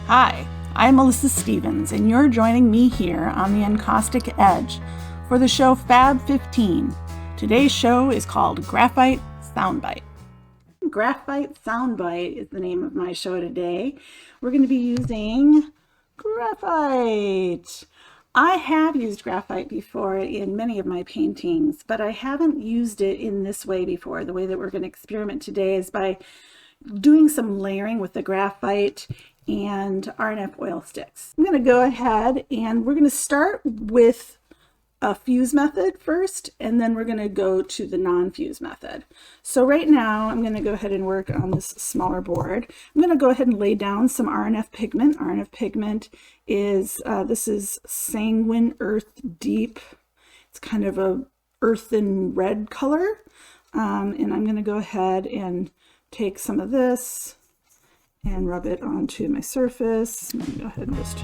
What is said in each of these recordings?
Hi, I'm Melissa Stevens, and you're joining me here on the Encaustic Edge for the show Fab 15. Today's show is called Graphite Soundbite. Graphite Soundbite is the name of my show today. We're going to be using graphite. I have used graphite before in many of my paintings, but I haven't used it in this way before. The way that we're going to experiment today is by doing some layering with the graphite and RNF oil sticks. I'm going to go ahead and we're going to start with a fuse method first, and then we're going to go to the non-fuse method. So right now I'm going to go ahead and work on this smaller board. I'm going to go ahead and lay down some RNF pigment. RNF pigment is, this is Sanguine Earth Deep. It's kind of a earthen red color. And I'm going to go ahead and take some of this and rub it onto my surface. I'm going to go ahead and just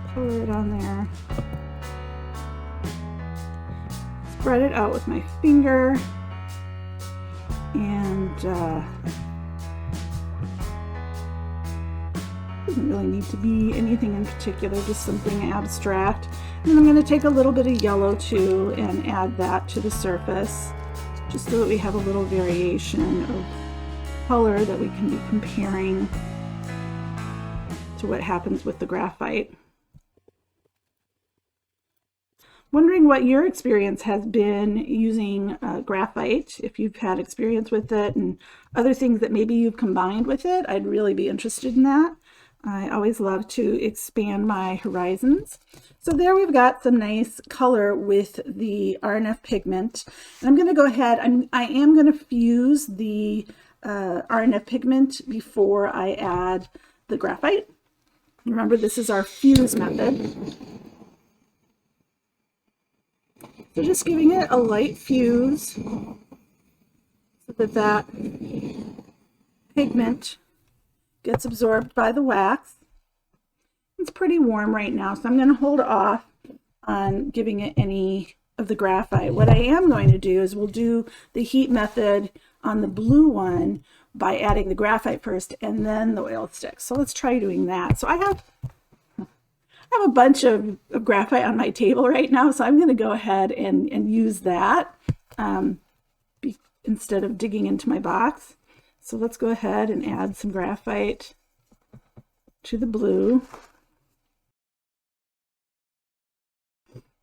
pour it on there. Spread it out with my finger, and doesn't really need to be anything in particular, just something abstract. And I'm going to take a little bit of yellow too and add that to the surface, just so that we have a little variation of color that we can be comparing to what happens with the graphite. Wondering what your experience has been using graphite, if you've had experience with it and other things that maybe you've combined with it. I'd really be interested in that. I always love to expand my horizons. So there we've got some nice color with the RNF pigment. And I'm going to go ahead, I am going to fuse the RNF pigment before I add the graphite. Remember, this is our fuse method. So just giving it a light fuse so that that pigment gets absorbed by the wax. It's pretty warm right now, so I'm going to hold off on giving it any of the graphite. What I am going to do is we'll do the heat method on the blue one by adding the graphite first and then the oil sticks. So let's try doing that. So I have a bunch of graphite on my table right now, so I'm going to go ahead and use that instead of digging into my box. So let's go ahead and add some graphite to the blue.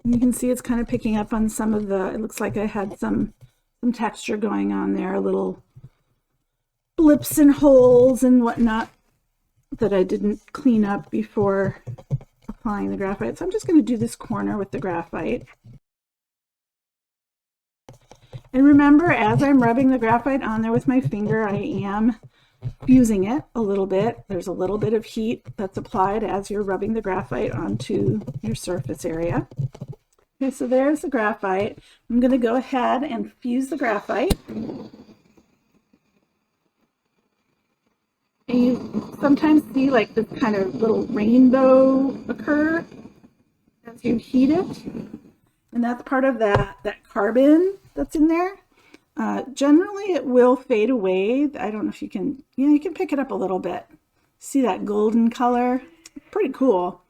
And you can see it's kind of picking up on some of the, it looks like I had some texture going on there, little blips and holes and whatnot that I didn't clean up before applying the graphite. So I'm just going to do this corner with the graphite. And remember, as I'm rubbing the graphite on there with my finger, I am fusing it a little bit. There's a little bit of heat that's applied as you're rubbing the graphite onto your surface area. Okay, so there's the graphite. I'm going to go ahead and fuse the graphite. And you sometimes see like this kind of little rainbow occur as you heat it. And that's part of that carbon that's in there. Generally it will fade away. I don't know if you can, you can pick it up a little bit. See that golden color? Pretty cool.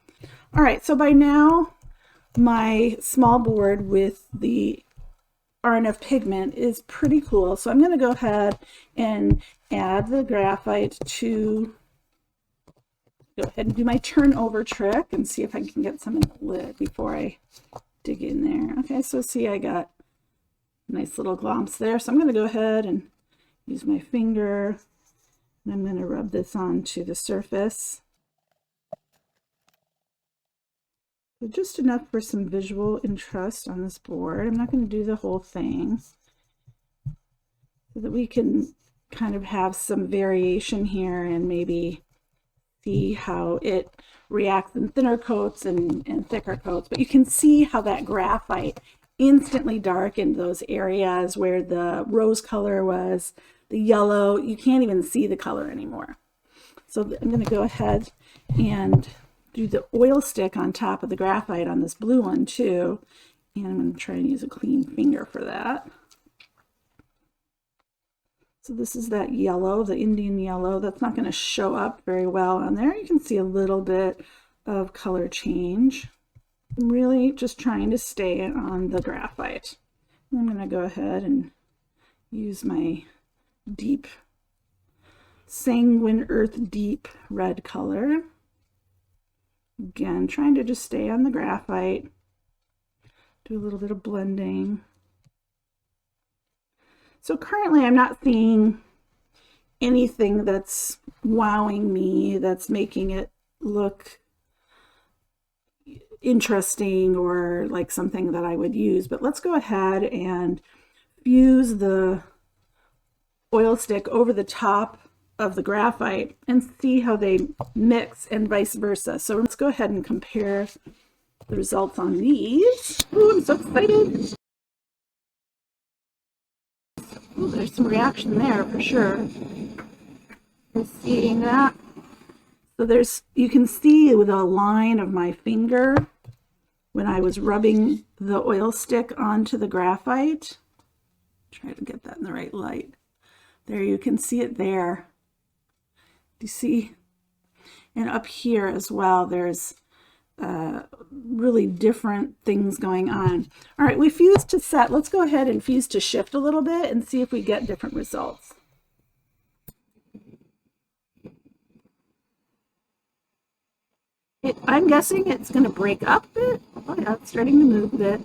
All right, so by now my small board with the RNF pigment is pretty cool. So I'm going to go ahead and add the graphite to, go ahead and do my turnover trick and see if I can get some in the lid before I dig in there. Okay, so see, I got nice little glomps there. So I'm going to go ahead and use my finger, and I'm going to rub this onto the surface. So just enough for some visual interest on this board. I'm not going to do the whole thing, so that we can kind of have some variation here and maybe see how it reacts in thinner coats and thicker coats. But you can see how that graphite instantly darkened those areas where the rose color was, the yellow. You can't even see the color anymore. So I'm going to go ahead and do the oil stick on top of the graphite on this blue one too. And I'm going to try and use a clean finger for that. So this is that yellow, the Indian yellow. That's not going to show up very well on there. You can see a little bit of color change. I'm really just trying to stay on the graphite. I'm going to go ahead and use my deep sanguine earth deep red color. Again, trying to just stay on the graphite. Do a little bit of blending. So currently I'm not seeing anything that's wowing me, that's making it look interesting or like something that I would use. But let's go ahead and fuse the oil stick over the top of the graphite and see how they mix and vice versa. So let's go ahead and compare the results on these. Ooh, I'm so excited. Ooh, there's some reaction there for sure. You're seeing that. So you can see with a line of my finger when I was rubbing the oil stick onto the graphite. Try to get that in the right light. There, you can see it there. Do you see? And up here as well, there's really different things going on. All right, we fused to set. Let's go ahead and fuse to shift a little bit and see if we get different results. I'm guessing it's going to break up a bit. Oh yeah, it's starting to move a bit.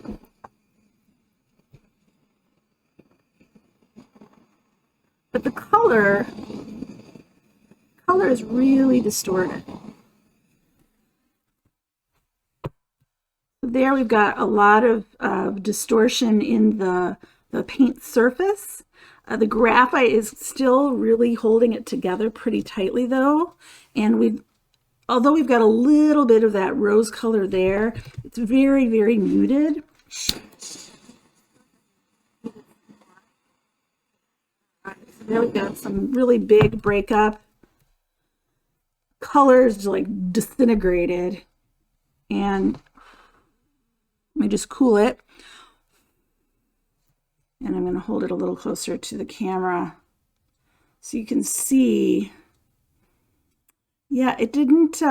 But the color is really distorted. There we've got a lot of distortion in the paint surface. The graphite is still really holding it together pretty tightly though. And although we've got a little bit of that rose color there, it's very, very muted. So there we've got some really big breakup. Colors like disintegrated. And let me just cool it. And I'm going to hold it a little closer to the camera so you can see. Yeah, it didn't,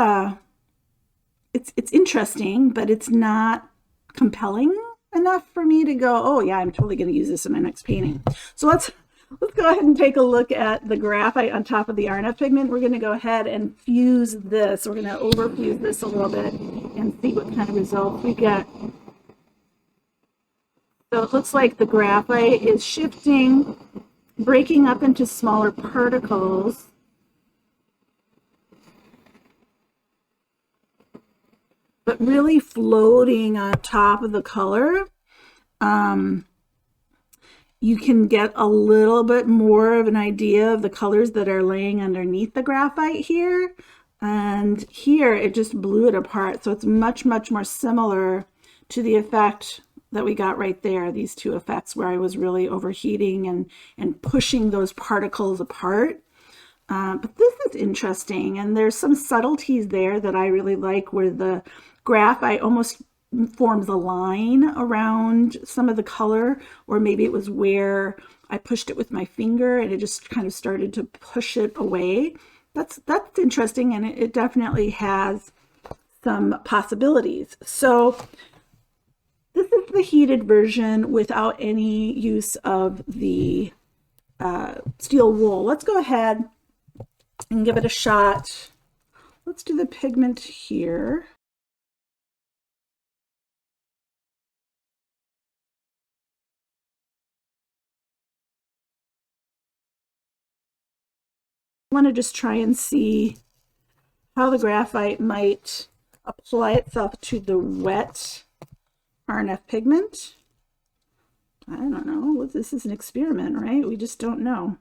it's interesting, but it's not compelling enough for me to go, oh yeah, I'm totally going to use this in my next painting. So let's go ahead and take a look at the graphite on top of the RNF pigment. We're going to go ahead and fuse this. We're going to overfuse this a little bit and see what kind of results we get. So it looks like the graphite is shifting, breaking up into smaller particles. But really floating on top of the color. You can get a little bit more of an idea of the colors that are laying underneath the graphite here. And here it just blew it apart. So it's much, much more similar to the effect that we got right there, these two effects where I was really overheating and pushing those particles apart. But this is interesting, and there's some subtleties there that I really like where the graphite almost forms a line around some of the color, or maybe it was where I pushed it with my finger and it just kind of started to push it away. That's interesting, and it definitely has some possibilities. So this is the heated version without any use of the steel wool. Let's go ahead and give it a shot. Let's do the pigment here. I want to just try and see how the graphite might apply itself to the wet RNF pigment. I don't know. This is an experiment, right? We just don't know.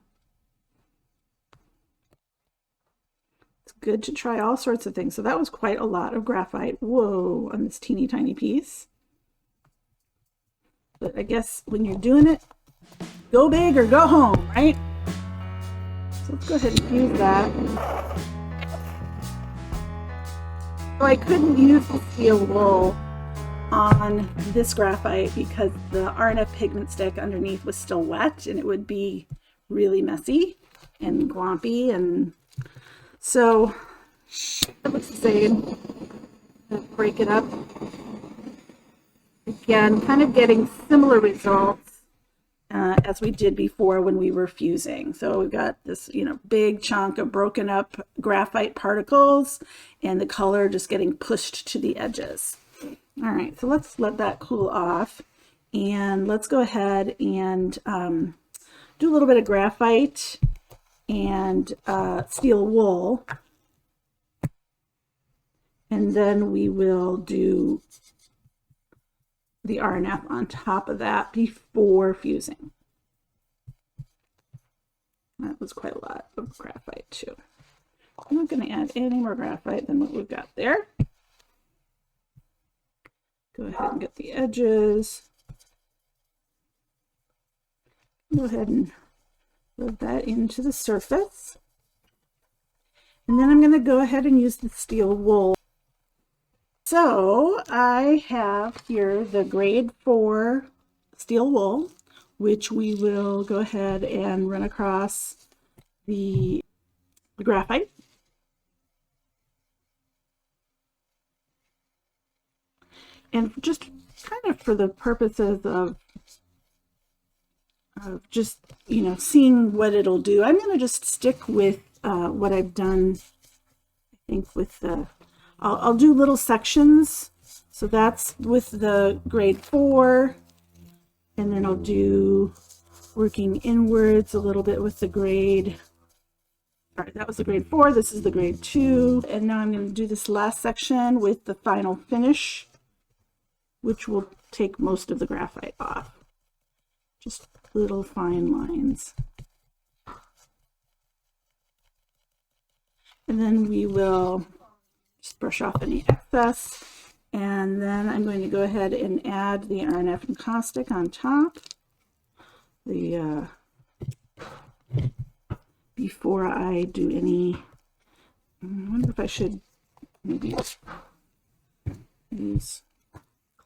It's good to try all sorts of things. So that was quite a lot of graphite. Whoa, on this teeny tiny piece. But I guess when you're doing it, go big or go home, right? So let's go ahead and use that. So I couldn't use the steel wool on this graphite because the RNF pigment stick underneath was still wet and it would be really messy and glompy, and so it looks the same. Break it up. Again, kind of getting similar results as we did before when we were fusing. So we've got this, big chunk of broken up graphite particles and the color just getting pushed to the edges. All right, so let's let that cool off, and let's go ahead and do a little bit of graphite and steel wool, and then we will do the RNF on top of that before fusing. That was quite a lot of graphite too. I'm not going to add any more graphite than what we've got there. Go ahead and get the edges. Go ahead and rub that into the surface. And then I'm going to go ahead and use the steel wool. So I have here the grade 4 steel wool, which we will go ahead and run across the graphite. And just kind of for the purposes of just, seeing what it'll do, I'm going to just stick with what I've done, I think, with the, I'll do little sections. So that's with the grade 4, and then I'll do working inwards a little bit with the grade, all right, that was the grade 4, this is the grade 2, and now I'm going to do this last section with the final finish, which will take most of the graphite off. Just little fine lines. And then we will just brush off any excess. And then I'm going to go ahead and add the RNF and caustic on top. Before I do any, I wonder if I should maybe use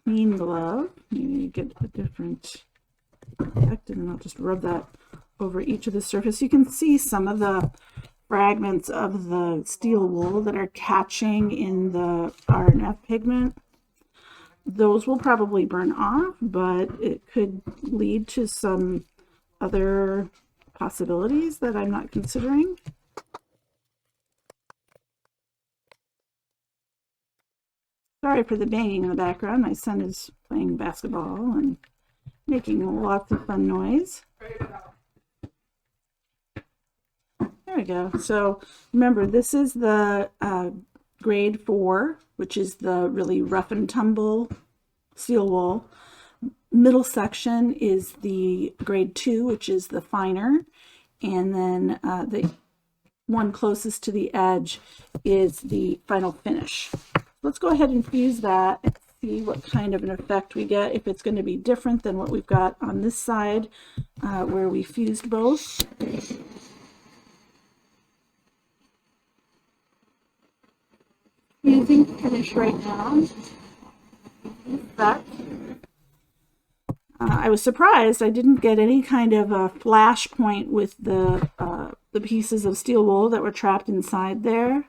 clean glove, maybe get a different effect, and then I'll just rub that over each of the surface. You can see some of the fragments of the steel wool that are catching in the RNF pigment. Those will probably burn off, but it could lead to some other possibilities that I'm not considering. Sorry for the banging in the background. My son is playing basketball and making lots of fun noise. There we go. So remember, this is the grade 4, which is the really rough and tumble steel wool. Middle section is the grade 2, which is the finer. And then the one closest to the edge is the final finish. Let's go ahead and fuse that and see what kind of an effect we get, if it's going to be different than what we've got on this side where we fused both. Fusing finish right now. I was surprised I didn't get any kind of a flash point with the pieces of steel wool that were trapped inside there.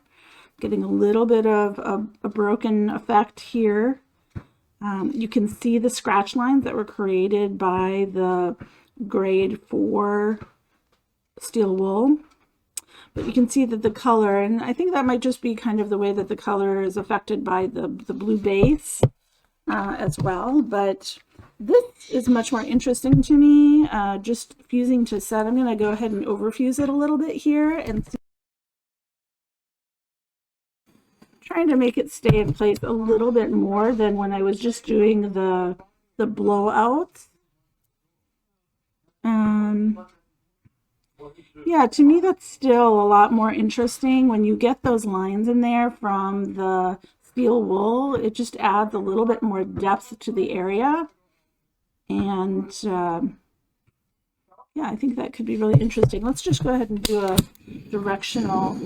Getting a little bit of a broken effect here. You can see the scratch lines that were created by the grade 4 steel wool. But you can see that the color, and I think that might just be kind of the way that the color is affected by the blue base as well. But this is much more interesting to me, just fusing to set. I'm going to go ahead and overfuse it a little bit here and see. Trying to make it stay in place a little bit more than when I was just doing the blowouts. Yeah, to me that's still a lot more interesting when you get those lines in there from the steel wool. It just adds a little bit more depth to the area, and yeah, I think that could be really interesting. Let's just go ahead and do a directional.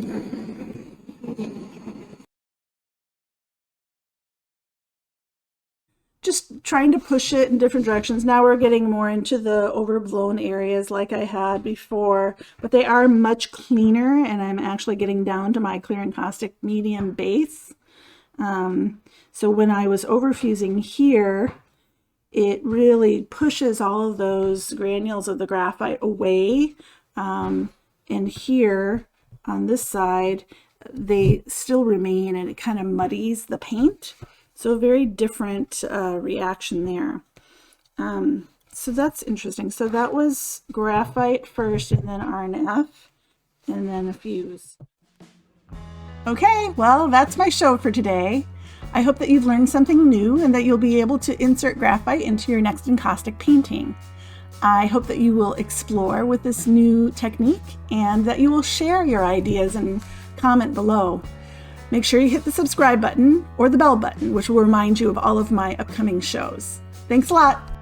just trying to push it in different directions. Now we're getting more into the overblown areas like I had before, but they are much cleaner, and I'm actually getting down to my clear encaustic medium base. So when I was overfusing here, it really pushes all of those granules of the graphite away. And here on this side, they still remain, and it kind of muddies the paint. So a very different reaction there. So that's interesting. So that was graphite first, and then RNF, and then a fuse. Okay, well, that's my show for today. I hope that you've learned something new and that you'll be able to insert graphite into your next encaustic painting. I hope that you will explore with this new technique and that you will share your ideas and comment below. Make sure you hit the subscribe button or the bell button, which will remind you of all of my upcoming shows. Thanks a lot.